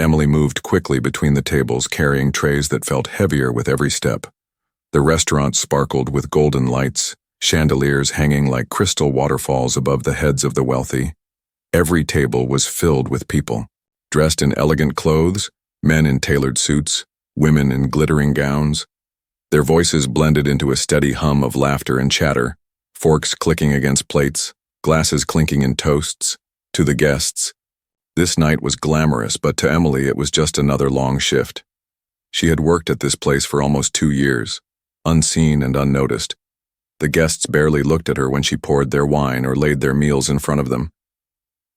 Emily moved quickly between the tables, carrying trays that felt heavier with every step. The restaurant sparkled with golden lights, chandeliers hanging like crystal waterfalls above the heads of the wealthy. Every table was filled with people, dressed in elegant clothes, men in tailored suits, women in glittering gowns. Their voices blended into a steady hum of laughter and chatter, forks clicking against plates, glasses clinking in toasts. To the guests, this night was glamorous, but to Emily it was just another long shift. She had worked at this place for almost 2 years, unseen and unnoticed. The guests barely looked at her when she poured their wine or laid their meals in front of them.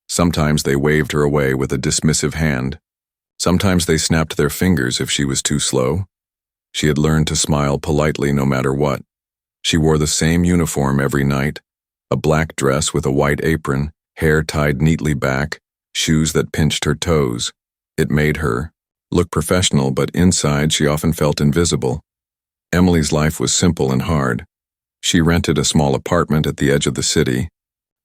Sometimes they waved her away with a dismissive hand. Sometimes they snapped their fingers if she was too slow. She had learned to smile politely no matter what. She wore the same uniform every night, a black dress with a white apron, hair tied neatly back, shoes that pinched her toes. It made her look professional, but inside she often felt invisible. Emily's life was simple and hard. She rented a small apartment at the edge of the city,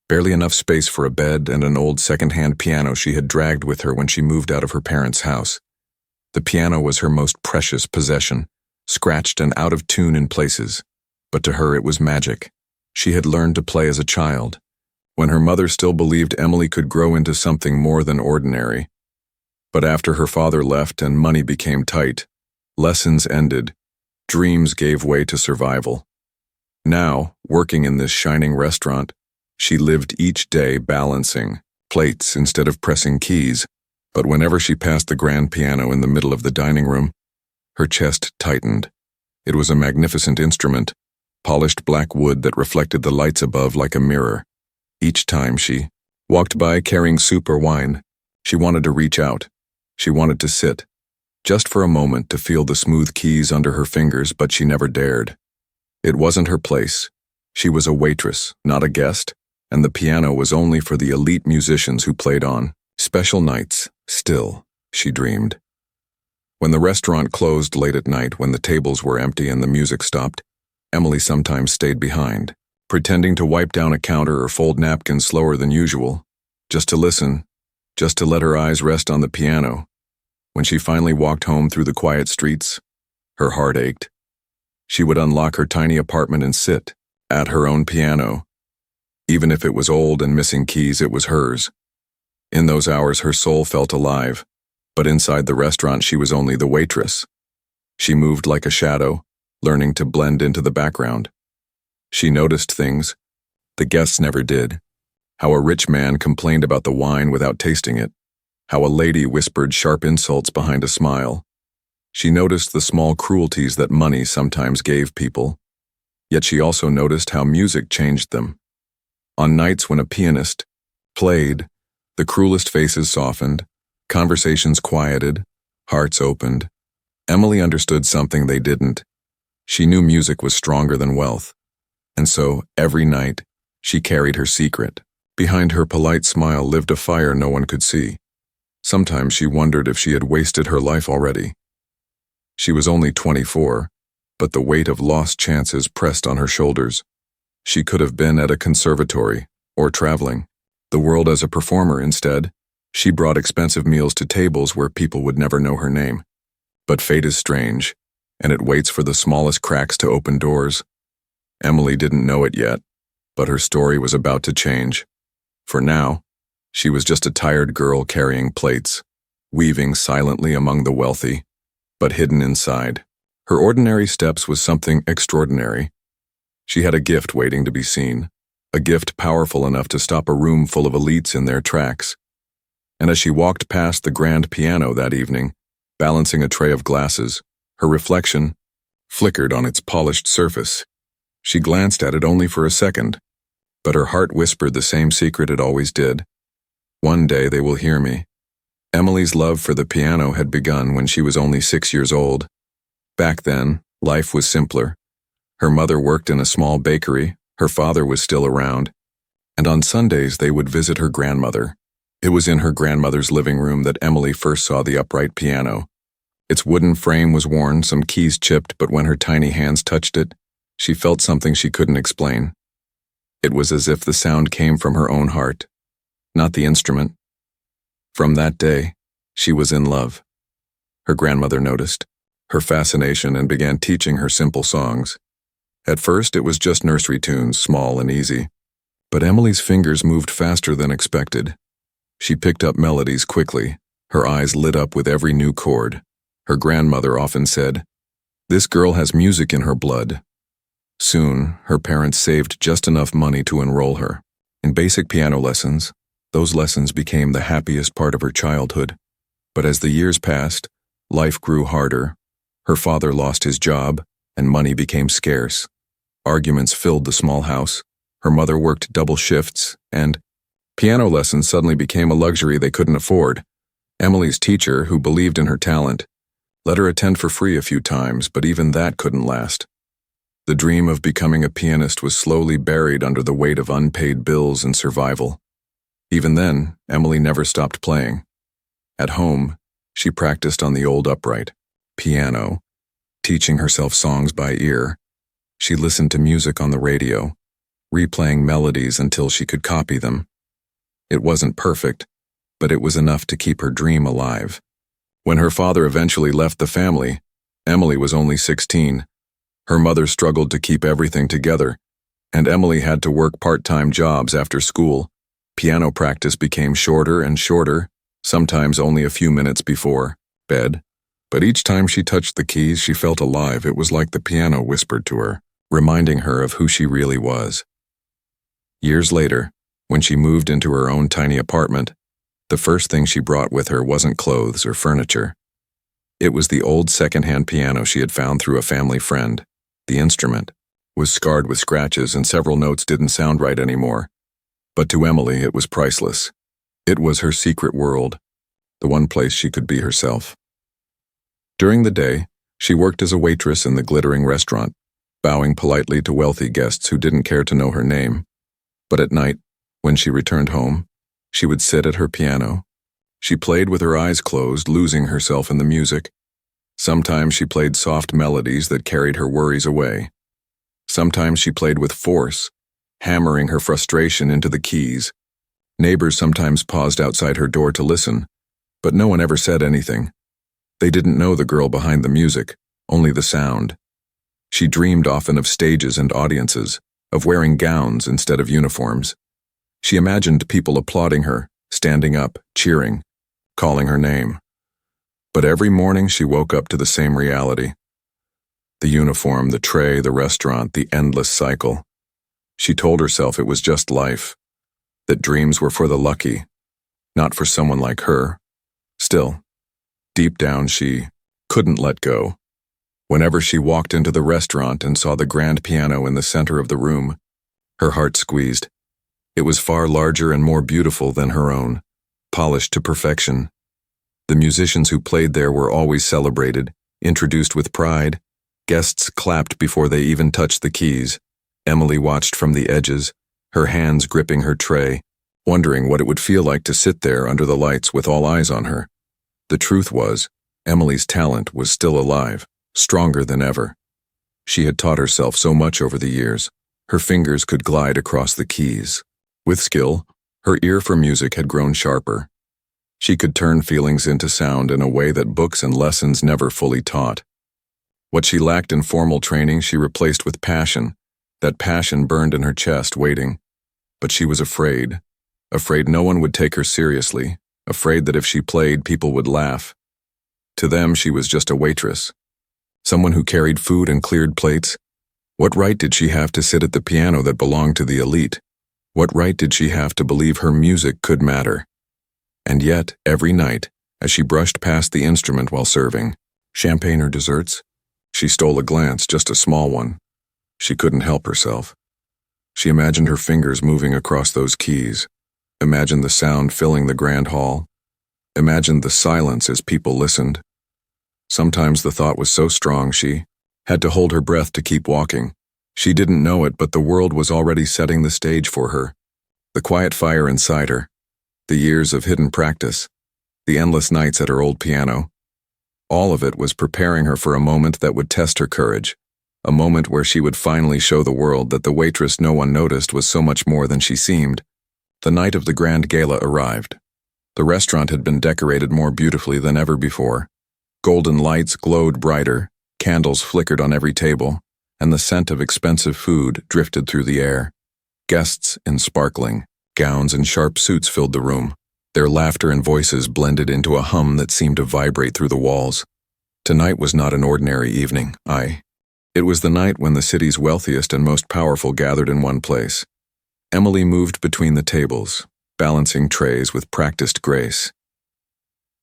barely enough space for a bed and an old second-hand piano she had dragged with her when she moved out of her parents' house. The piano was her most precious possession, scratched and out of tune in places, but to her it was magic. She had learned to play as a child, when her mother still believed Emily could grow into something more than ordinary. But after her father left and money became tight, lessons ended, dreams gave way to survival. Now, working in this shining restaurant, she lived each day balancing plates instead of pressing keys, but whenever she passed the grand piano in the middle of the dining room, her chest tightened. It was a magnificent instrument, polished black wood that reflected the lights above like a mirror. Each time she walked by carrying soup or wine, she wanted to reach out. She wanted to sit, just for a moment to feel the smooth keys under her fingers, but she never dared. It wasn't her place. She was a waitress, not a guest, and the piano was only for the elite musicians who played on special nights. Still, she dreamed. When the restaurant closed late at night, when the tables were empty and the music stopped, Emily sometimes stayed behind, pretending to wipe down a counter or fold napkins slower than usual, just to listen, just to let her eyes rest on the piano. When she finally walked home through the quiet streets, her heart ached. She would unlock her tiny apartment and sit at her own piano. Even if it was old and missing keys, it was hers. In those hours, her soul felt alive, but inside the restaurant, she was only the waitress. She moved like a shadow, learning to blend into the background. She noticed things the guests never did. How a rich man complained about the wine without tasting it. How a lady whispered sharp insults behind a smile. She noticed the small cruelties that money sometimes gave people. Yet she also noticed how music changed them. On nights when a pianist played, the cruelest faces softened, conversations quieted, hearts opened. Emily understood something they didn't. She knew music was stronger than wealth. And so, every night, she carried her secret. Behind her polite smile lived a fire no one could see. Sometimes she wondered if she had wasted her life already. She was only 24, but the weight of lost chances pressed on her shoulders. She could have been at a conservatory, or traveling the world as a performer instead. She brought expensive meals to tables where people would never know her name. But fate is strange, and it waits for the smallest cracks to open doors. Emily didn't know it yet, but her story was about to change. For now, she was just a tired girl carrying plates, weaving silently among the wealthy, but hidden inside. Her ordinary steps was something extraordinary. She had a gift waiting to be seen, a gift powerful enough to stop a room full of elites in their tracks. And as she walked past the grand piano that evening, balancing a tray of glasses, her reflection flickered on its polished surface. She glanced at it only for a second, but her heart whispered the same secret it always did. One day they will hear me. Emily's love for the piano had begun when she was only 6 years old. Back then, life was simpler. Her mother worked in a small bakery, her father was still around, and on Sundays they would visit her grandmother. It was in her grandmother's living room that Emily first saw the upright piano. Its wooden frame was worn, some keys chipped, but when her tiny hands touched it, she felt something she couldn't explain. It was as if the sound came from her own heart, not the instrument. From that day, She was in love. Her grandmother noticed her fascination and began teaching her simple songs. At first, it was just nursery tunes, small and easy. But Emily's fingers moved faster than expected. She picked up melodies quickly, her eyes lit up with every new chord. Her grandmother often said, "This girl has music in her blood." Soon, her parents saved just enough money to enroll her in basic piano lessons. Those lessons became the happiest part of her childhood. But as the years passed, life grew harder. Her father lost his job, and money became scarce. Arguments filled the small house. Her mother worked double shifts, and piano lessons suddenly became a luxury they couldn't afford. Emily's teacher, who believed in her talent, let her attend for free a few times, but even that couldn't last. The dream of becoming a pianist was slowly buried under the weight of unpaid bills and survival. Even then, Emily never stopped playing. At home, she practiced on the old upright piano, teaching herself songs by ear. She listened to music on the radio, replaying melodies until she could copy them. It wasn't perfect, but it was enough to keep her dream alive. When her father eventually left the family, Emily was only 16. Her mother struggled to keep everything together, and Emily had to work part-time jobs after school. Piano practice became shorter and shorter, sometimes only a few minutes before bed. But each time she touched the keys, she felt alive. It was like the piano whispered to her, reminding her of who she really was. Years later, when she moved into her own tiny apartment, the first thing she brought with her wasn't clothes or furniture. It was the old second-hand piano she had found through a family friend. The instrument was scarred with scratches and several notes didn't sound right anymore. But to Emily, it was priceless. It was her secret world, the one place she could be herself. During the day, she worked as a waitress in the glittering restaurant, bowing politely to wealthy guests who didn't care to know her name. But at night, when she returned home, she would sit at her piano. She played with her eyes closed, losing herself in the music. Sometimes she played soft melodies that carried her worries away. Sometimes she played with force, hammering her frustration into the keys. Neighbors sometimes paused outside her door to listen, but no one ever said anything. They didn't know the girl behind the music, only the sound. She dreamed often of stages and audiences, of wearing gowns instead of uniforms. She imagined people applauding her, standing up, cheering, calling her name. But every morning she woke up to the same reality. The uniform, the tray, the restaurant, the endless cycle. She told herself it was just life, that dreams were for the lucky, not for someone like her. Still, deep down she couldn't let go. Whenever she walked into the restaurant and saw the grand piano in the center of the room, her heart squeezed. It was far larger and more beautiful than her own, polished to perfection. The musicians who played there were always celebrated, introduced with pride. Guests clapped before they even touched the keys. Emily watched from the edges, her hands gripping her tray, wondering what it would feel like to sit there under the lights with all eyes on her. The truth was, Emily's talent was still alive, stronger than ever. She had taught herself so much over the years. Her fingers could glide across the keys. With skill, her ear for music had grown sharper. She could turn feelings into sound in a way that books and lessons never fully taught. What she lacked in formal training, she replaced with passion. That passion burned in her chest, waiting. But she was afraid. Afraid no one would take her seriously. Afraid that if she played, people would laugh. To them, she was just a waitress. Someone who carried food and cleared plates. What right did she have to sit at the piano that belonged to the elite? What right did she have to believe her music could matter? And yet, every night, as she brushed past the instrument while serving, champagne or desserts, she stole a glance, just a small one. She couldn't help herself. She imagined her fingers moving across those keys, imagined the sound filling the grand hall, imagined the silence as people listened. Sometimes the thought was so strong she had to hold her breath to keep walking. She didn't know it, but the world was already setting the stage for her. The quiet fire inside her, the years of hidden practice, the endless nights at her old piano. All of it was preparing her for a moment that would test her courage, a moment where she would finally show the world that the waitress no one noticed was so much more than she seemed. The night of the grand gala arrived. The restaurant had been decorated more beautifully than ever before. Golden lights glowed brighter, candles flickered on every table, and the scent of expensive food drifted through the air. Guests in sparkling gowns and sharp suits filled the room. Their laughter and voices blended into a hum that seemed to vibrate through the walls. Tonight was not an ordinary evening. It was the night when the city's wealthiest and most powerful gathered in one place. Emily moved between the tables, balancing trays with practiced grace.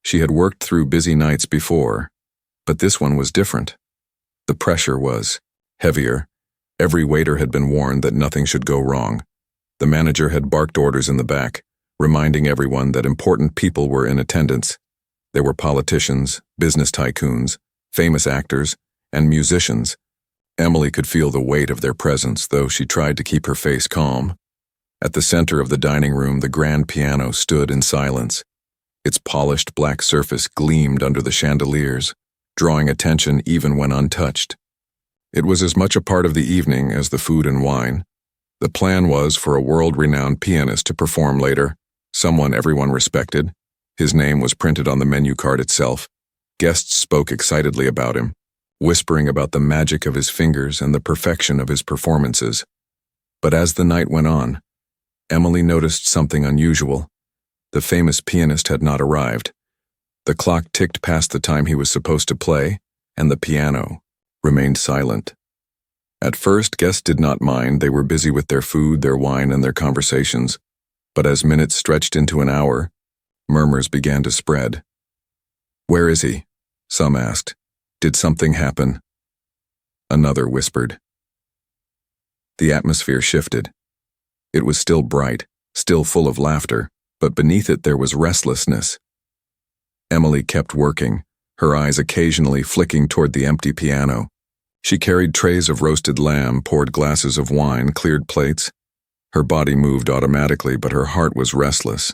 She had worked through busy nights before, but this one was different. The pressure was heavier. Every waiter had been warned that nothing should go wrong. The manager had barked orders in the back, reminding everyone that important people were in attendance. There were politicians, business tycoons, famous actors, and musicians. Emily could feel the weight of their presence, though she tried to keep her face calm. At the center of the dining room, the grand piano stood in silence. Its polished black surface gleamed under the chandeliers, drawing attention even when untouched. It was as much a part of the evening as the food and wine. The plan was for a world-renowned pianist to perform later, someone everyone respected. His name was printed on the menu card itself. Guests spoke excitedly about him, whispering about the magic of his fingers and the perfection of his performances. But as the night went on, Emily noticed something unusual. The famous pianist had not arrived. The clock ticked past the time he was supposed to play, and the piano remained silent. At first, guests did not mind. They were busy with their food, their wine, and their conversations. But as minutes stretched into an hour, murmurs began to spread. "Where is he?" some asked. "Did something happen?" Another whispered. The atmosphere shifted. It was still bright, still full of laughter, but beneath it there was restlessness. Emily kept working, her eyes occasionally flicking toward the empty piano. She carried trays of roasted lamb, poured glasses of wine, cleared plates. Her body moved automatically, but her heart was restless.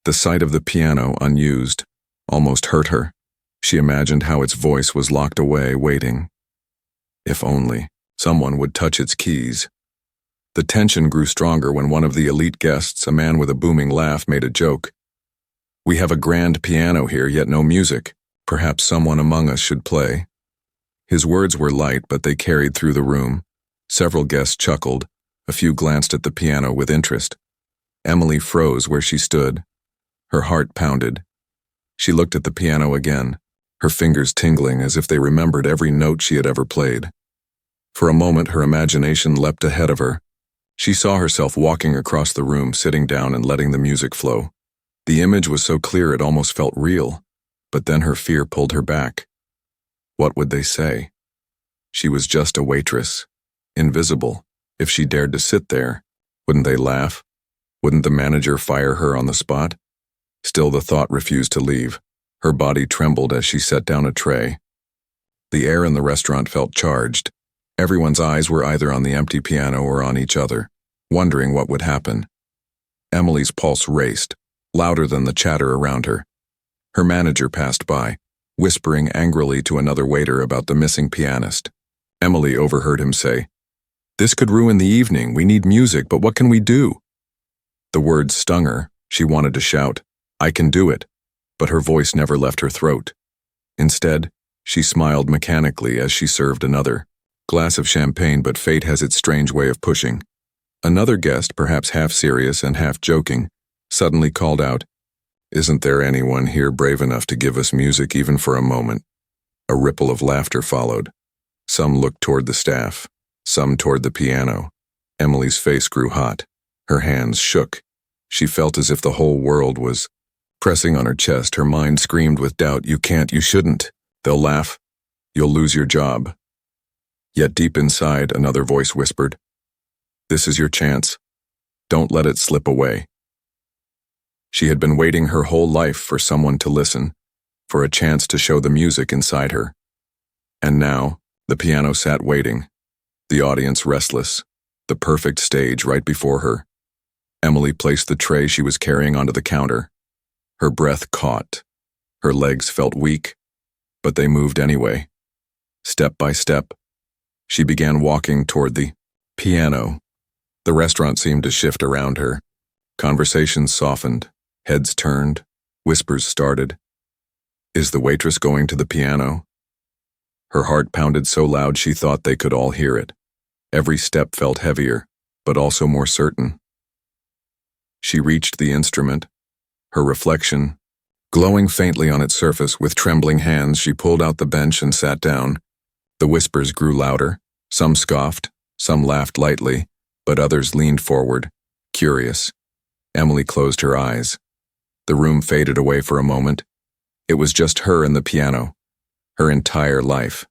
The sight of the piano, unused, almost hurt her. She imagined how its voice was locked away, waiting. If only someone would touch its keys. The tension grew stronger when one of the elite guests, a man with a booming laugh, made a joke. "We have a grand piano here, yet no music. Perhaps someone among us should play." His words were light, but they carried through the room. Several guests chuckled. A few glanced at the piano with interest. Emily froze where she stood. Her heart pounded. She looked at the piano again, her fingers tingling as if they remembered every note she had ever played. For a moment, her imagination leapt ahead of her. She saw herself walking across the room, sitting down and letting the music flow. The image was so clear it almost felt real, but then her fear pulled her back. What would they say? She was just a waitress, invisible. If she dared to sit there, wouldn't they laugh? Wouldn't the manager fire her on the spot? Still, the thought refused to leave. Her body trembled as she set down a tray. The air in the restaurant felt charged. Everyone's eyes were either on the empty piano or on each other, wondering what would happen. Emily's pulse raced, louder than the chatter around her. Her manager passed by, whispering angrily to another waiter about the missing pianist. Emily overheard him say, "This could ruin the evening. We need music, but what can we do?" The words stung her. She wanted to shout, "I can do it," but her voice never left her throat. Instead, she smiled mechanically as she served another glass of champagne, but fate has its strange way of pushing. Another guest, perhaps half serious and half joking, suddenly called out, "Isn't there anyone here brave enough to give us music even for a moment?" A ripple of laughter followed. Some looked toward the staff, some toward the piano. Emily's face grew hot. Her hands shook. She felt as if the whole world was pressing on her chest. Her mind screamed with doubt, "You can't, you shouldn't. They'll laugh. You'll lose your job." Yet deep inside, another voice whispered, "This is your chance. Don't let it slip away." She had been waiting her whole life for someone to listen, for a chance to show the music inside her. And now, the piano sat waiting, the audience restless, the perfect stage right before her. Emily placed the tray she was carrying onto the counter. Her breath caught. Her legs felt weak, but they moved anyway. Step by step, she began walking toward the piano. The restaurant seemed to shift around her. Conversations softened, heads turned, Whispers started. Is the waitress going to the piano? Her heart pounded so loud she thought they could all hear it. Every step felt heavier, but also more certain. She reached the instrument, her reflection, glowing faintly on its surface. With trembling hands, she pulled out the bench and sat down. The whispers grew louder. Some scoffed, some laughed lightly, but others leaned forward, curious. Emily closed her eyes. The room faded away for a moment. It was just her and the piano. Her entire life.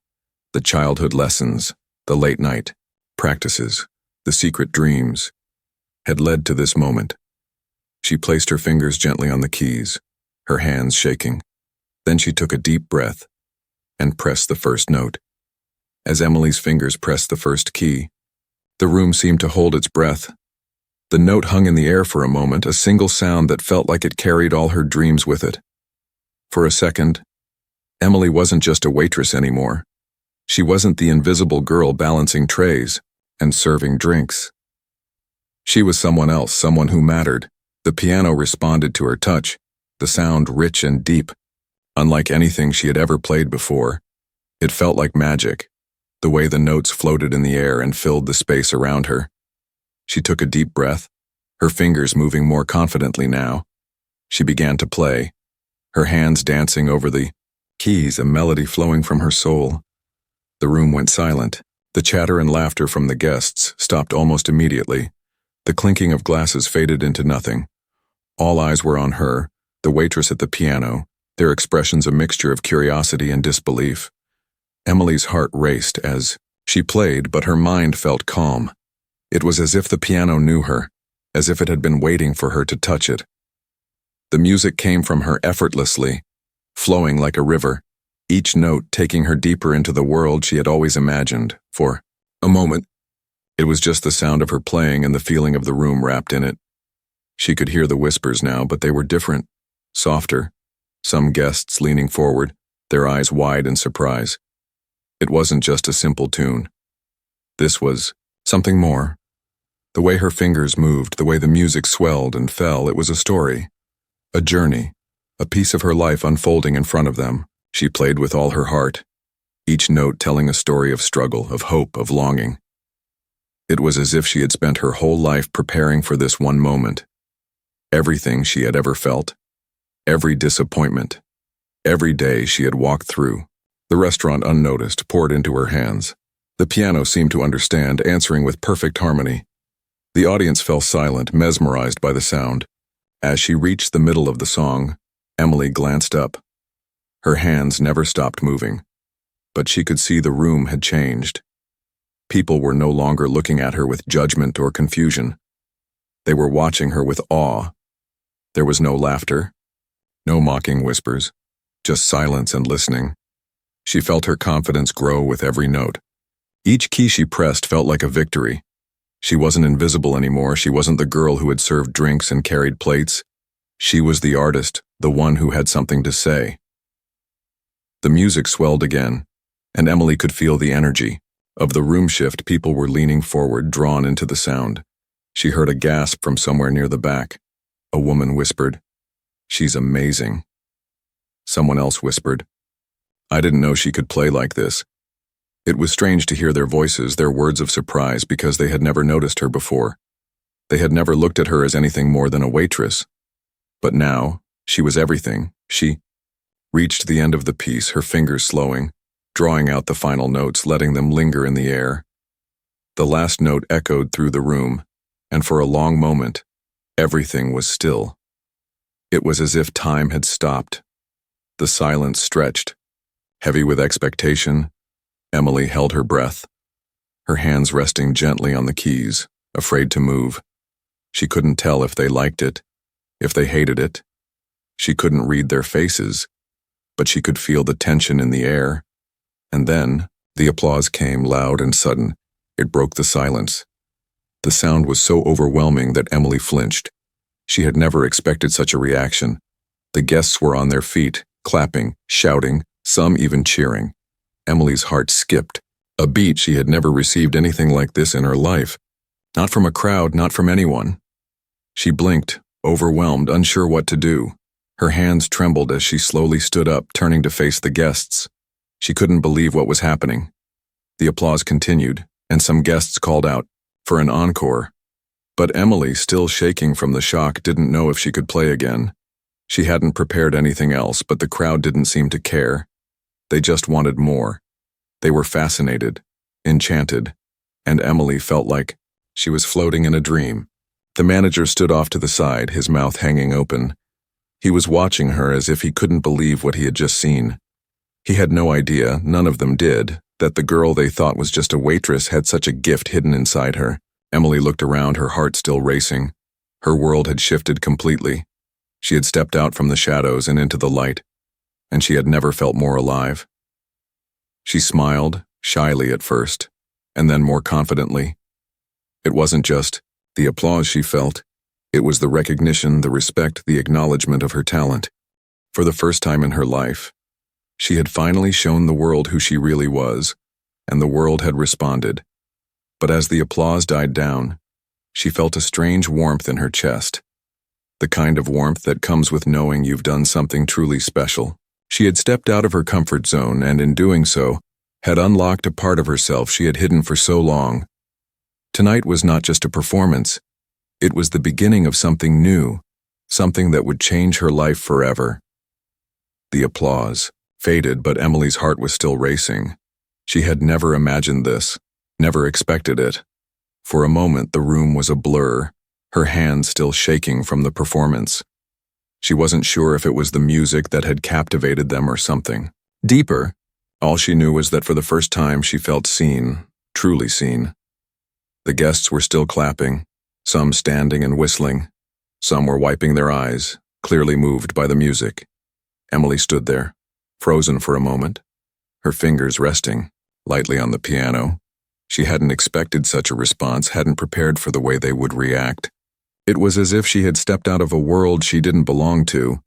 The childhood lessons, the late night practices, the secret dreams, had led to this moment. She placed her fingers gently on the keys, her hands shaking. Then she took a deep breath and pressed the first note. As Emily's fingers pressed the first key, the room seemed to hold its breath. The note hung in the air for a moment, a single sound that felt like it carried all her dreams with it. For a second, Emily wasn't just a waitress anymore. She wasn't the invisible girl balancing trays and serving drinks. She was someone else, someone who mattered. The piano responded to her touch, the sound rich and deep, unlike anything she had ever played before. It felt like magic, the way the notes floated in the air and filled the space around her. She took a deep breath, her fingers moving more confidently now. She began to play, her hands dancing over the keys, a melody flowing from her soul. The room went silent. The chatter and laughter from the guests stopped almost immediately. The clinking of glasses faded into nothing. All eyes were on her, the waitress at the piano, their expressions a mixture of curiosity and disbelief. Emily's heart raced as she played, but her mind felt calm. It was as if the piano knew her, as if it had been waiting for her to touch it. The music came from her effortlessly, flowing like a river, each note taking her deeper into the world she had always imagined. For a moment, it was just the sound of her playing and the feeling of the room wrapped in it. She could hear the whispers now, but they were different, softer. Some guests leaning forward, their eyes wide in surprise. It wasn't just a simple tune. This was something more. The way her fingers moved, the way the music swelled and fell, it was a story. A journey, a piece of her life unfolding in front of them. She played with all her heart, each note telling a story of struggle, of hope, of longing. It was as if she had spent her whole life preparing for this one moment. Everything she had ever felt, every disappointment, every day she had walked through. The restaurant, unnoticed, poured into her hands. The piano seemed to understand, answering with perfect harmony. The audience fell silent, mesmerized by the sound. As she reached the middle of the song, Emily glanced up. Her hands never stopped moving, but she could see the room had changed. People were no longer looking at her with judgment or confusion. They were watching her with awe. There was no laughter, no mocking whispers, just silence and listening. She felt her confidence grow with every note. Each key she pressed felt like a victory. She wasn't invisible anymore. She wasn't the girl who had served drinks and carried plates. She was the artist, the one who had something to say. The music swelled again, and Emily could feel the energy. Of the room shift, people were leaning forward, drawn into the sound. She heard a gasp from somewhere near the back. A woman whispered, "She's amazing." Someone else whispered, "I didn't know she could play like this." It was strange to hear their voices, their words of surprise, because they had never noticed her before. They had never looked at her as anything more than a waitress. But now, she was everything. She reached the end of the piece, her fingers slowing, drawing out the final notes, letting them linger in the air. The last note echoed through the room, and for a long moment, everything was still. It was as if time had stopped. The silence stretched. Heavy with expectation, Emily held her breath, her hands resting gently on the keys, afraid to move. She couldn't tell if they liked it, if they hated it. She couldn't read their faces, but she could feel the tension in the air. And then, the applause came, loud and sudden. It broke the silence. The sound was so overwhelming that Emily flinched. She had never expected such a reaction. The guests were on their feet, clapping, shouting, some even cheering. Emily's heart skipped. A beat. She had never received anything like this in her life. Not from a crowd, not from anyone. She blinked, overwhelmed, unsure what to do. Her hands trembled as she slowly stood up, turning to face the guests. She couldn't believe what was happening. The applause continued, and some guests called out for an encore. But Emily, still shaking from the shock, didn't know if she could play again. She hadn't prepared anything else, but the crowd didn't seem to care. They just wanted more. They were fascinated, enchanted, and Emily felt like she was floating in a dream. The manager stood off to the side, his mouth hanging open. He was watching her as if he couldn't believe what he had just seen. He had no idea, none of them did, that the girl they thought was just a waitress had such a gift hidden inside her. Emily looked around, her heart still racing. Her world had shifted completely. She had stepped out from the shadows and into the light, and she had never felt more alive. She smiled, shyly at first, and then more confidently. It wasn't just the applause she felt. It was the recognition, the respect, the acknowledgement of her talent. For the first time in her life, she had finally shown the world who she really was, and the world had responded. But as the applause died down, she felt a strange warmth in her chest. The kind of warmth that comes with knowing you've done something truly special. She had stepped out of her comfort zone and, in doing so, had unlocked a part of herself she had hidden for so long. Tonight was not just a performance. It was the beginning of something new, something that would change her life forever. The applause faded, but Emily's heart was still racing. She had never imagined this, never expected it. For a moment, the room was a blur, her hands still shaking from the performance. She wasn't sure if it was the music that had captivated them or something deeper. All she knew was that for the first time she felt seen, truly seen. The guests were still clapping, some standing and whistling. Some were wiping their eyes, clearly moved by the music. Emily stood there, frozen for a moment, her fingers resting lightly on the piano. She hadn't expected such a response, hadn't prepared for the way they would react. It was as if she had stepped out of a world she didn't belong to,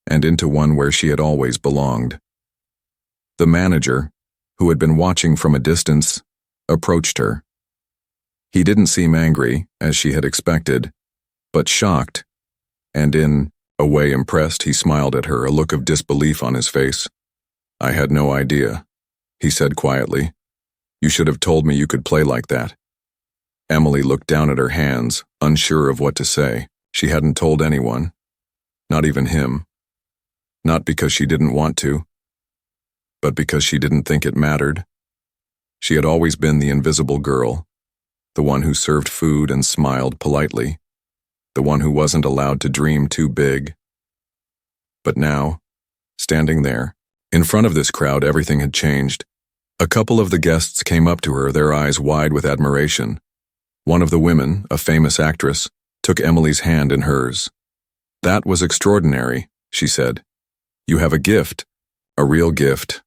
and into one where she had always belonged. The manager, who had been watching from a distance, approached her. He didn't seem angry, as she had expected, but shocked, and in a way impressed. He smiled at her, a look of disbelief on his face. "I had no idea," he said quietly. "You should have told me you could play like that." Emily looked down at her hands, unsure of what to say. She hadn't told anyone, not even him. Not because she didn't want to, but because she didn't think it mattered. She had always been the invisible girl, the one who served food and smiled politely, the one who wasn't allowed to dream too big. But now, standing there, in front of this crowd, everything had changed. A couple of the guests came up to her, their eyes wide with admiration. One of the women, a famous actress, took Emily's hand in hers. "That was extraordinary," she said. "You have a gift, a real gift."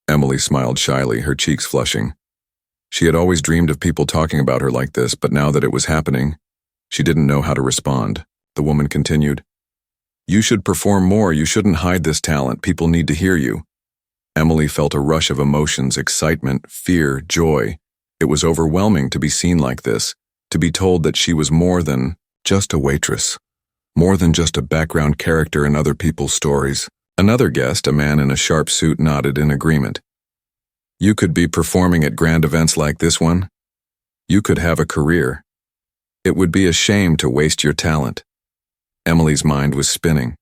Emily smiled shyly, her cheeks flushing. She had always dreamed of people talking about her like this, but now that it was happening, she didn't know how to respond. The woman continued, "You should perform more. You shouldn't hide this talent. People need to hear you." Emily felt a rush of emotions, excitement, fear, joy. It was overwhelming to be seen like this, to be told that she was more than just a waitress, more than just a background character in other people's stories. Another guest, a man in a sharp suit, nodded in agreement. "You could be performing at grand events like this one. You could have a career. It would be a shame to waste your talent." Emily's mind was spinning.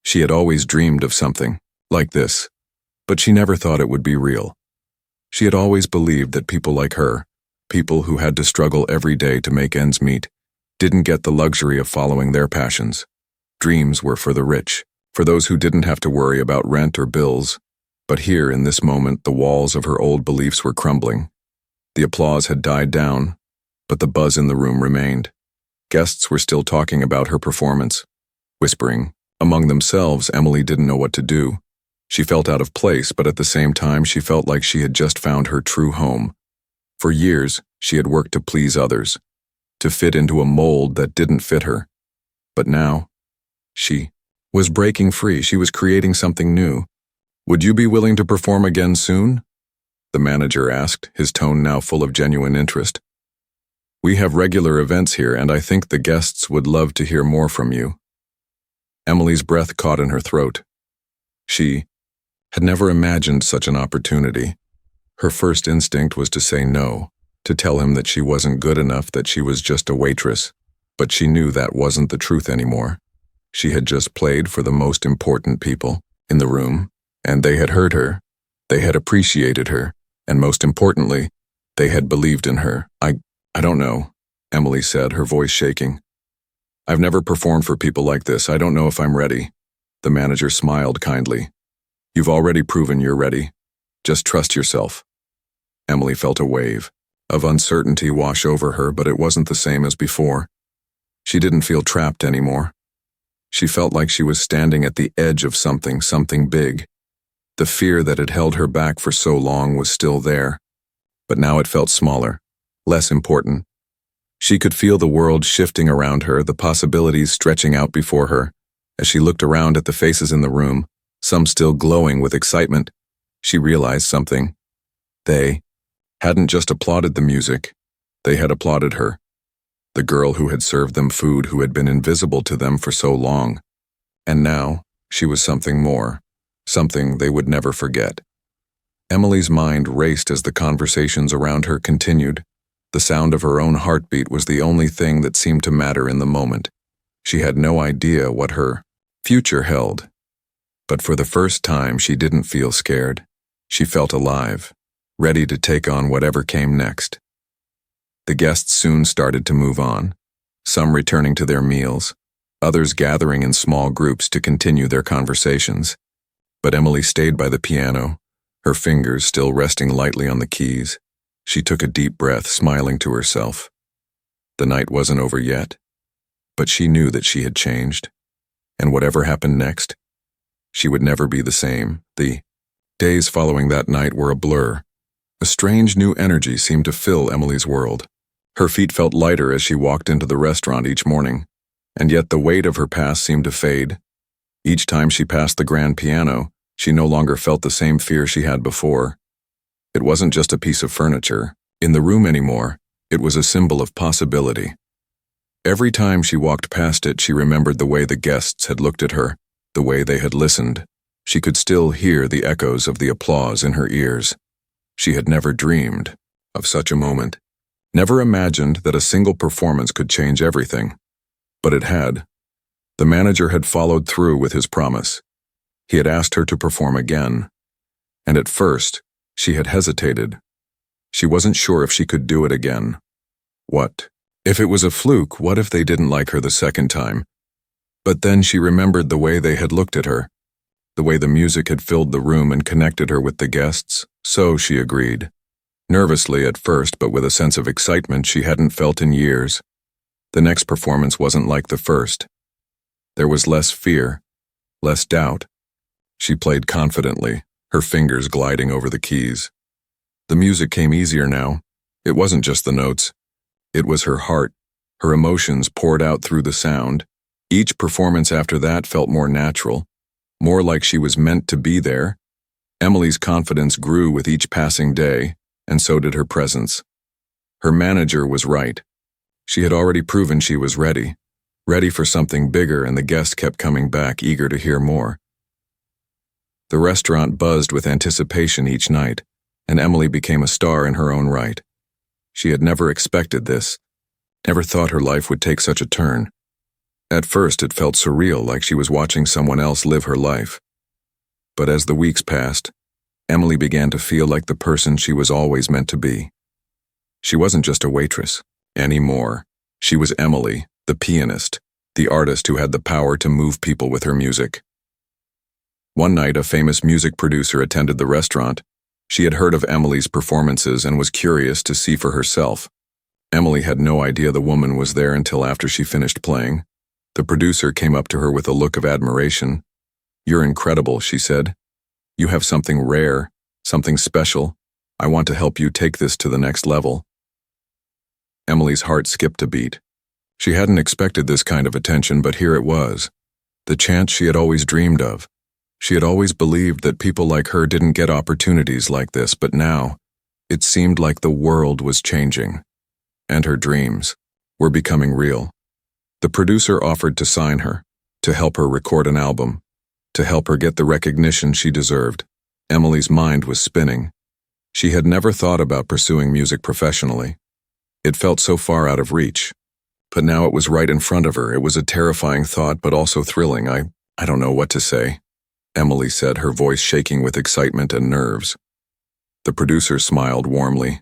She had always dreamed of something like this, but she never thought it would be real. She had always believed that people like her, people who had to struggle every day to make ends meet, didn't get the luxury of following their passions. Dreams were for the rich, for those who didn't have to worry about rent or bills. But here, in this moment, the walls of her old beliefs were crumbling. The applause had died down, but the buzz in the room remained. Guests were still talking about her performance, whispering. Among themselves, Emily didn't know what to do. She felt out of place, but at the same time, she felt like she had just found her true home. For years, she had worked to please others, to fit into a mold that didn't fit her. But now, she was breaking free. She was creating something new. "Would you be willing to perform again soon?" the manager asked, his tone now full of genuine interest. "We have regular events here, and I think the guests would love to hear more from you." Emily's breath caught in her throat. She had never imagined such an opportunity. Her first instinct was to say no, to tell him that she wasn't good enough, that she was just a waitress. But she knew that wasn't the truth anymore. She had just played for the most important people in the room, and they had heard her, they had appreciated her, and most importantly, they had believed in her. I don't know, Emily said, her voice shaking. I've never performed for people like this. I don't know if I'm ready. The manager smiled kindly. You've already proven you're ready. Just trust yourself. Emily felt a wave of uncertainty wash over her, but it wasn't the same as before. She didn't feel trapped anymore. She felt like she was standing at the edge of something big. The fear that had held her back for so long was still there, but now it felt smaller, less important. She could feel the world shifting around her, the possibilities stretching out before her. As she looked around at the faces in the room, some still glowing with excitement, she realized something. They hadn't just applauded the music, they had applauded her. The girl who had served them food, who had been invisible to them for so long. And now, she was something more, something they would never forget. Emily's mind raced as the conversations around her continued. The sound of her own heartbeat was the only thing that seemed to matter in the moment. She had no idea what her future held. But for the first time, she didn't feel scared. She felt alive, ready to take on whatever came next. The guests soon started to move on, some returning to their meals, others gathering in small groups to continue their conversations. But Emily stayed by the piano, her fingers still resting lightly on the keys. She took a deep breath, smiling to herself. The night wasn't over yet, but she knew that she had changed, and whatever happened next, she would never be the same. The days following that night were a blur. A strange new energy seemed to fill Emily's world. Her feet felt lighter as she walked into the restaurant each morning, and yet the weight of her past seemed to fade. Each time she passed the grand piano, she no longer felt the same fear she had before. It wasn't just a piece of furniture in the room anymore, it was a symbol of possibility. Every time she walked past it, she remembered the way the guests had looked at her, the way they had listened. She could still hear the echoes of the applause in her ears. She had never dreamed of such a moment, never imagined that a single performance could change everything. But it had. The manager had followed through with his promise. He had asked her to perform again. And at first, she had hesitated. She wasn't sure if she could do it again. What? If it was a fluke, what if they didn't like her the second time? But then she remembered the way they had looked at her, the way the music had filled the room and connected her with the guests. So she agreed. Nervously at first, but with a sense of excitement she hadn't felt in years. The next performance wasn't like the first. There was less fear, less doubt. She played confidently, her fingers gliding over the keys. The music came easier now. It wasn't just the notes. It was her heart. Her emotions poured out through the sound. Each performance after that felt more natural, more like she was meant to be there. Emily's confidence grew with each passing day, and so did her presence. Her manager was right. She had already proven she was ready for something bigger, and the guests kept coming back, eager to hear more. The restaurant buzzed with anticipation each night, and Emily became a star in her own right. She had never expected this, never thought her life would take such a turn. At first it felt surreal, like she was watching someone else live her life. But as the weeks passed, Emily began to feel like the person she was always meant to be. She wasn't just a waitress anymore. She was Emily, the pianist, the artist who had the power to move people with her music. One night, a famous music producer attended the restaurant. She had heard of Emily's performances and was curious to see for herself. Emily had no idea the woman was there until after she finished playing. The producer came up to her with a look of admiration. "You're incredible," she said. "You have something rare, something special. I want to help you take this to the next level." Emily's heart skipped a beat. She hadn't expected this kind of attention, but here it was. The chance she had always dreamed of. She had always believed that people like her didn't get opportunities like this, but now, it seemed like the world was changing, and her dreams were becoming real. The producer offered to sign her, to help her record an album, to help her get the recognition she deserved. Emily's mind was spinning. She had never thought about pursuing music professionally. It felt so far out of reach. But now it was right in front of her. It was a terrifying thought, but also thrilling. I don't know what to say, Emily said, her voice shaking with excitement and nerves. The producer smiled warmly.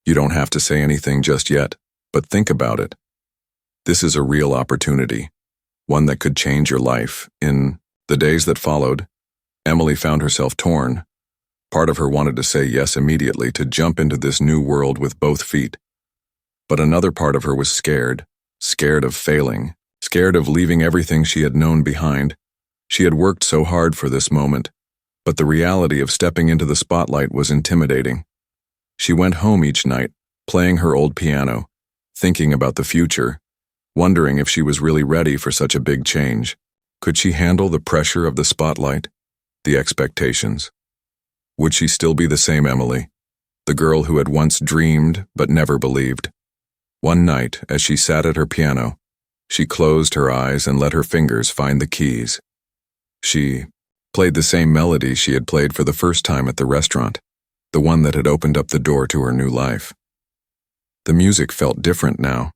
You don't have to say anything just yet, but think about it. This is a real opportunity, one that could change your life. In the days that followed, Emily found herself torn. Part of her wanted to say yes immediately, to jump into this new world with both feet. But another part of her was scared of failing, scared of leaving everything she had known behind. She had worked so hard for this moment, but the reality of stepping into the spotlight was intimidating. She went home each night, playing her old piano, thinking about the future, wondering if she was really ready for such a big change. Could she handle the pressure of the spotlight, the expectations? Would she still be the same Emily, the girl who had once dreamed but never believed? One night, as she sat at her piano, she closed her eyes and let her fingers find the keys. She played the same melody she had played for the first time at the restaurant, the one that had opened up the door to her new life. The music felt different now.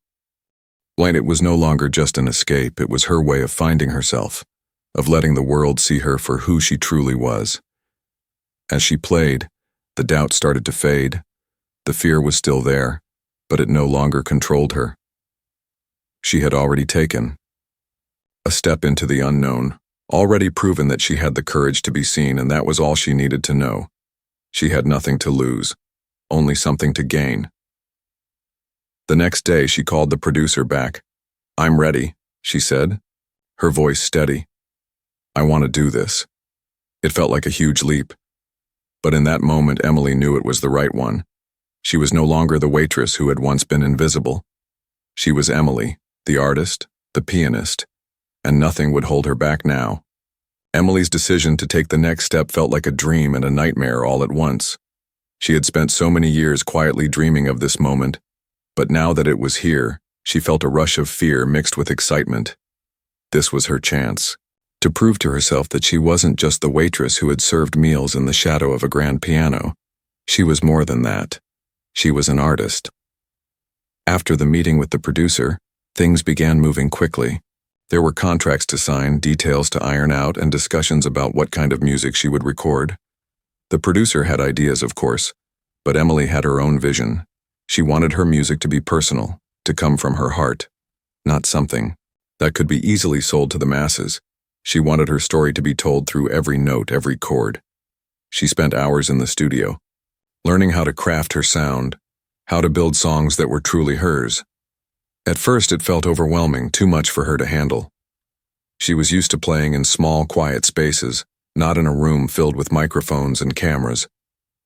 Like it was no longer just an escape, it was her way of finding herself, of letting the world see her for who she truly was. As she played, the doubt started to fade. The fear was still there, but it no longer controlled her. She had already taken a step into the unknown, already proven that she had the courage to be seen, and that was all she needed to know. She had nothing to lose, only something to gain. The next day, she called the producer back. I'm ready, she said, her voice steady. I want to do this. It felt like a huge leap. But in that moment, Emily knew it was the right one. She was no longer the waitress who had once been invisible. She was Emily, the artist, the pianist, and nothing would hold her back now. Emily's decision to take the next step felt like a dream and a nightmare all at once. She had spent so many years quietly dreaming of this moment, but now that it was here, she felt a rush of fear mixed with excitement. This was her chance to prove to herself that she wasn't just the waitress who had served meals in the shadow of a grand piano. She was more than that. She was an artist. After the meeting with the producer, things began moving quickly. There were contracts to sign, details to iron out, and discussions about what kind of music she would record. The producer had ideas, of course, but Emily had her own vision. She wanted her music to be personal, to come from her heart, not something that could be easily sold to the masses. She wanted her story to be told through every note, every chord. She spent hours in the studio, learning how to craft her sound, how to build songs that were truly hers. At first, it felt overwhelming, too much for her to handle. She was used to playing in small, quiet spaces, not in a room filled with microphones and cameras.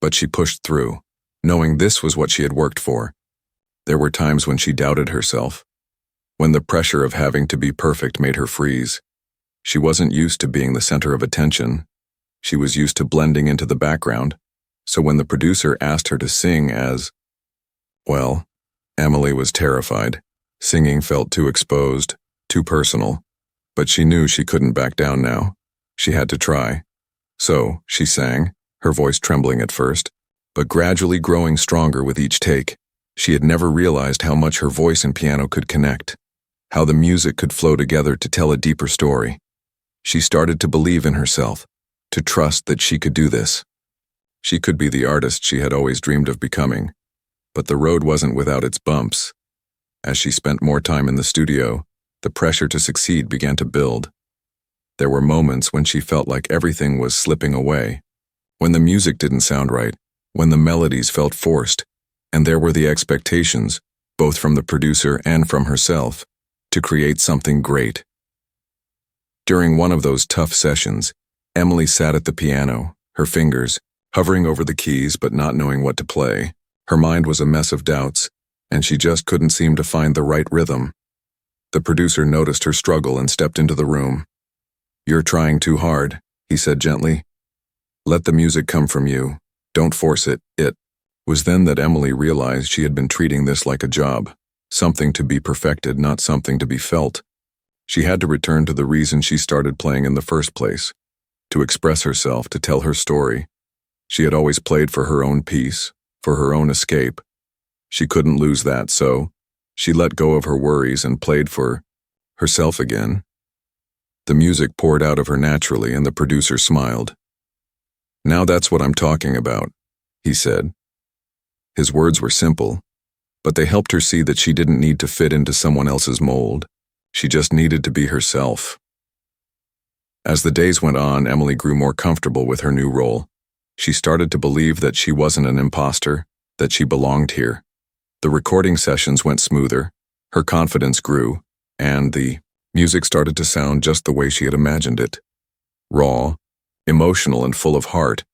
But she pushed through, knowing this was what she had worked for. There were times when she doubted herself, when the pressure of having to be perfect made her freeze. She wasn't used to being the center of attention. She was used to blending into the background. So when the producer asked her to sing well, Emily was terrified. Singing felt too exposed, too personal. But she knew she couldn't back down now. She had to try. So she sang, her voice trembling at first, but gradually growing stronger with each take. She had never realized how much her voice and piano could connect, how the music could flow together to tell a deeper story. She started to believe in herself, to trust that she could do this. She could be the artist she had always dreamed of becoming. But the road wasn't without its bumps. As she spent more time in the studio, the pressure to succeed began to build. There were moments when she felt like everything was slipping away, when the music didn't sound right, when the melodies felt forced, and there were the expectations, both from the producer and from herself, to create something great. During one of those tough sessions, Emily sat at the piano, her fingers hovering over the keys but not knowing what to play. Her mind was a mess of doubts, and she just couldn't seem to find the right rhythm. The producer noticed her struggle and stepped into the room. "You're trying too hard," he said gently. "Let the music come from you. Don't force it." It was then that Emily realized she had been treating this like a job, something to be perfected, not something to be felt. She had to return to the reason she started playing in the first place, to express herself, to tell her story. She had always played for her own peace, for her own escape. She couldn't lose that, so she let go of her worries and played for herself again. The music poured out of her naturally, and the producer smiled. "Now that's what I'm talking about," he said. His words were simple, but they helped her see that she didn't need to fit into someone else's mold. She just needed to be herself. As the days went on, Emily grew more comfortable with her new role. She started to believe that she wasn't an imposter, that she belonged here. The recording sessions went smoother, her confidence grew, and the music started to sound just the way she had imagined it. Raw, emotional, and full of heart.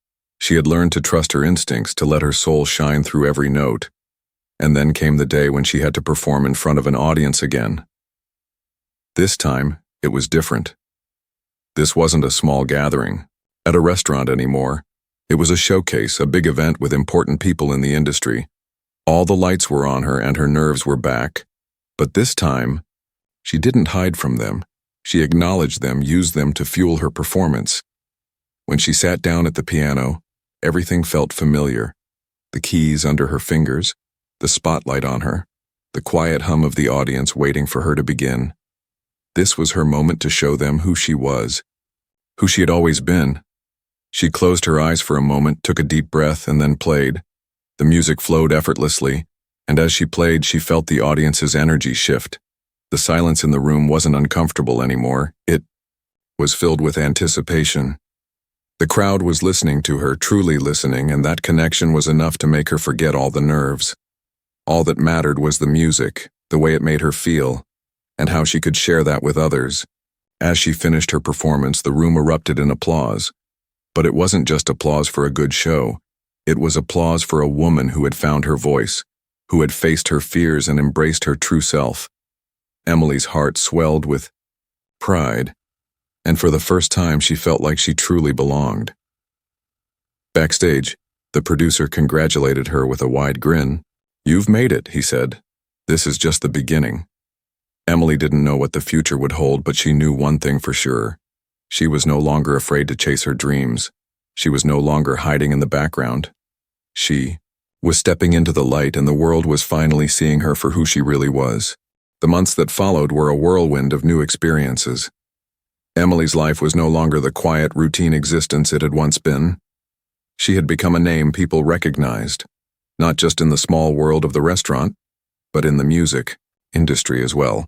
She had learned to trust her instincts, to let her soul shine through every note. And then came the day when she had to perform in front of an audience again. This time, it was different. This wasn't a small gathering at a restaurant anymore. It was a showcase, a big event with important people in the industry. All the lights were on her and her nerves were back. But this time, she didn't hide from them. She acknowledged them, used them to fuel her performance. When she sat down at the piano, everything felt familiar. The keys under her fingers, the spotlight on her, the quiet hum of the audience waiting for her to begin. This was her moment to show them who she was, who she had always been. She closed her eyes for a moment, took a deep breath, and then played. The music flowed effortlessly, and as she played, she felt the audience's energy shift. The silence in the room wasn't uncomfortable anymore. It was filled with anticipation. The crowd was listening to her, truly listening, and that connection was enough to make her forget all the nerves. All that mattered was the music, the way it made her feel, and how she could share that with others. As she finished her performance, the room erupted in applause. But it wasn't just applause for a good show. It was applause for a woman who had found her voice, who had faced her fears and embraced her true self. Emily's heart swelled with pride, and for the first time she felt like she truly belonged. Backstage, the producer congratulated her with a wide grin. "You've made it," he said. "This is just the beginning." Emily didn't know what the future would hold, but she knew one thing for sure. She was no longer afraid to chase her dreams. She was no longer hiding in the background. She was stepping into the light, and the world was finally seeing her for who she really was. The months that followed were a whirlwind of new experiences. Emily's life was no longer the quiet, routine existence it had once been. She had become a name people recognized, not just in the small world of the restaurant, but in the music industry as well.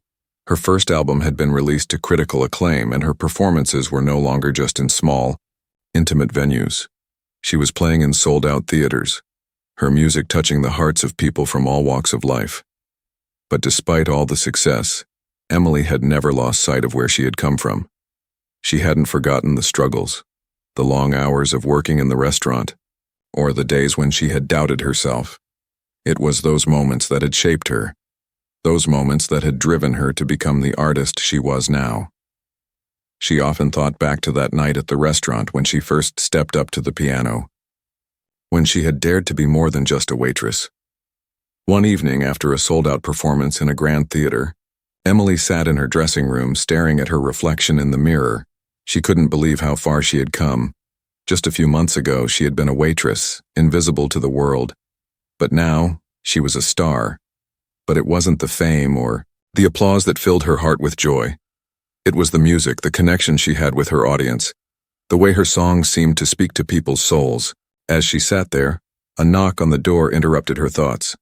Her first album had been released to critical acclaim, and her performances were no longer just in small, intimate venues. She was playing in sold-out theaters, her music touching the hearts of people from all walks of life. But despite all the success, Emily had never lost sight of where she had come from. She hadn't forgotten the struggles, the long hours of working in the restaurant, or the days when she had doubted herself. It was those moments that had shaped her, those moments that had driven her to become the artist she was now. She often thought back to that night at the restaurant when she first stepped up to the piano, when she had dared to be more than just a waitress. One evening, after a sold-out performance in a grand theater, Emily sat in her dressing room staring at her reflection in the mirror. She couldn't believe how far she had come. Just a few months ago, she had been a waitress, invisible to the world. But now, she was a star. But it wasn't the fame or the applause that filled her heart with joy. It was the music, the connection she had with her audience, the way her songs seemed to speak to people's souls. As she sat there, a knock on the door interrupted her thoughts.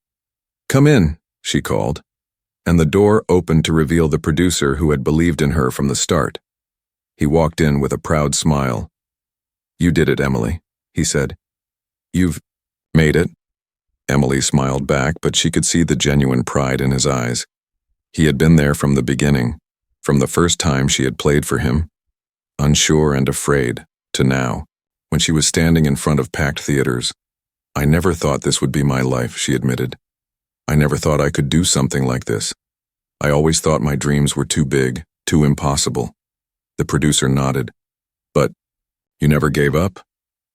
"Come in," she called, and the door opened to reveal the producer who had believed in her from the start. He walked in with a proud smile. "You did it, Emily," he said. "You've made it." Emily smiled back, but she could see the genuine pride in his eyes. He had been there from the beginning, from the first time she had played for him, unsure and afraid, to now, when she was standing in front of packed theaters. "I never thought this would be my life," she admitted. "I never thought I could do something like this. I always thought my dreams were too big, too impossible." The producer nodded. "But you never gave up?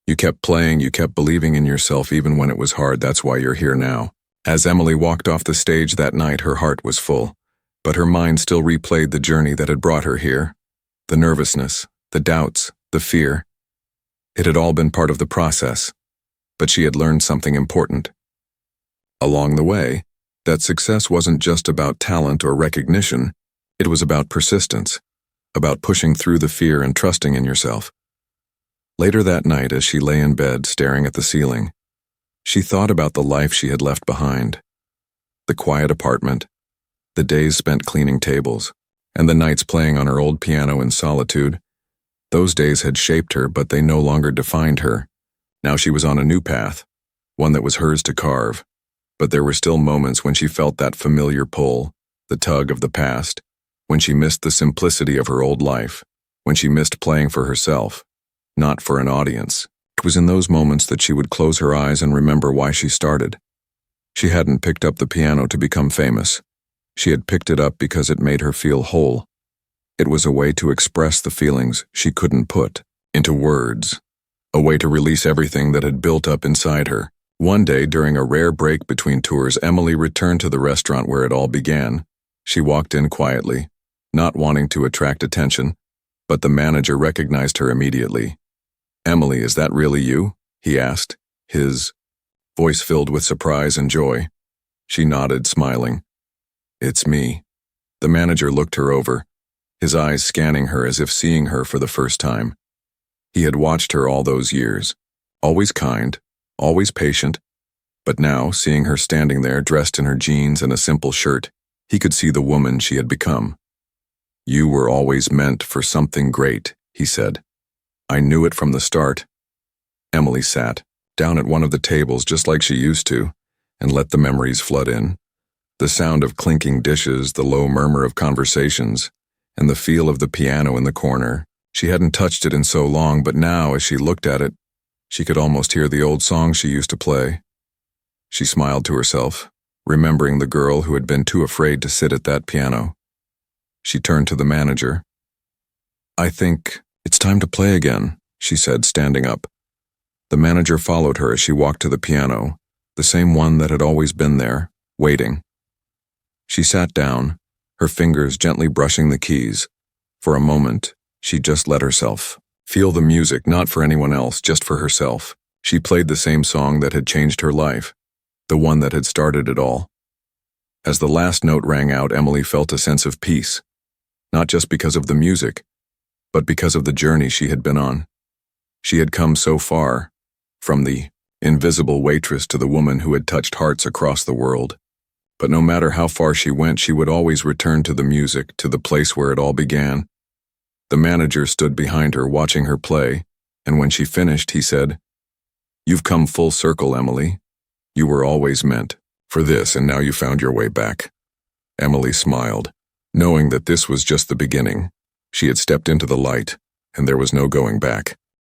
You kept playing, you kept believing in yourself even when it was hard. That's why you're here now." As Emily walked off the stage that night, her heart was full. But her mind still replayed the journey that had brought her here. The nervousness, the doubts, the fear. It had all been part of the process, but she had learned something important. Along the way, that success wasn't just about talent or recognition, it was about persistence, about pushing through the fear and trusting in yourself. Later that night, as she lay in bed staring at the ceiling, she thought about the life she had left behind. The quiet apartment, the days spent cleaning tables, and the nights playing on her old piano in solitude. Those days had shaped her, but they no longer defined her. Now she was on a new path, one that was hers to carve. But there were still moments when she felt that familiar pull, the tug of the past, when she missed the simplicity of her old life, when she missed playing for herself, not for an audience. It was in those moments that she would close her eyes and remember why she started. She hadn't picked up the piano to become famous. She had picked it up because it made her feel whole. It was a way to express the feelings she couldn't put into words, a way to release everything that had built up inside her. One day, during a rare break between tours, Emily returned to the restaurant where it all began. She walked in quietly, not wanting to attract attention, but the manager recognized her immediately. "Emily, is that really you?" he asked, his voice filled with surprise and joy. She nodded, smiling. "It's me." The manager looked her over, his eyes scanning her as if seeing her for the first time. He had watched her all those years, always kind, always patient, but now, seeing her standing there dressed in her jeans and a simple shirt, he could see the woman she had become. "You were always meant for something great," he said. "I knew it from the start." Emily sat down at one of the tables just like she used to, and let the memories flood in. The sound of clinking dishes, the low murmur of conversations, and the feel of the piano in the corner. She hadn't touched it in so long, but now, as she looked at it, she could almost hear the old songs she used to play. She smiled to herself, remembering the girl who had been too afraid to sit at that piano. She turned to the manager. "I think it's time to play again," she said, standing up. The manager followed her as she walked to the piano, the same one that had always been there, waiting. She sat down, her fingers gently brushing the keys. For a moment, she just let herself feel the music, not for anyone else, just for herself. She played the same song that had changed her life, the one that had started it all. As the last note rang out, Emily felt a sense of peace, not just because of the music, but because of the journey she had been on. She had come so far, from the invisible waitress to the woman who had touched hearts across the world. But no matter how far she went, she would always return to the music, to the place where it all began. The manager stood behind her, watching her play, and when she finished, he said, "You've come full circle, Emily. You were always meant for this, and now you found your way back." Emily smiled, knowing that this was just the beginning. She had stepped into the light, and there was no going back.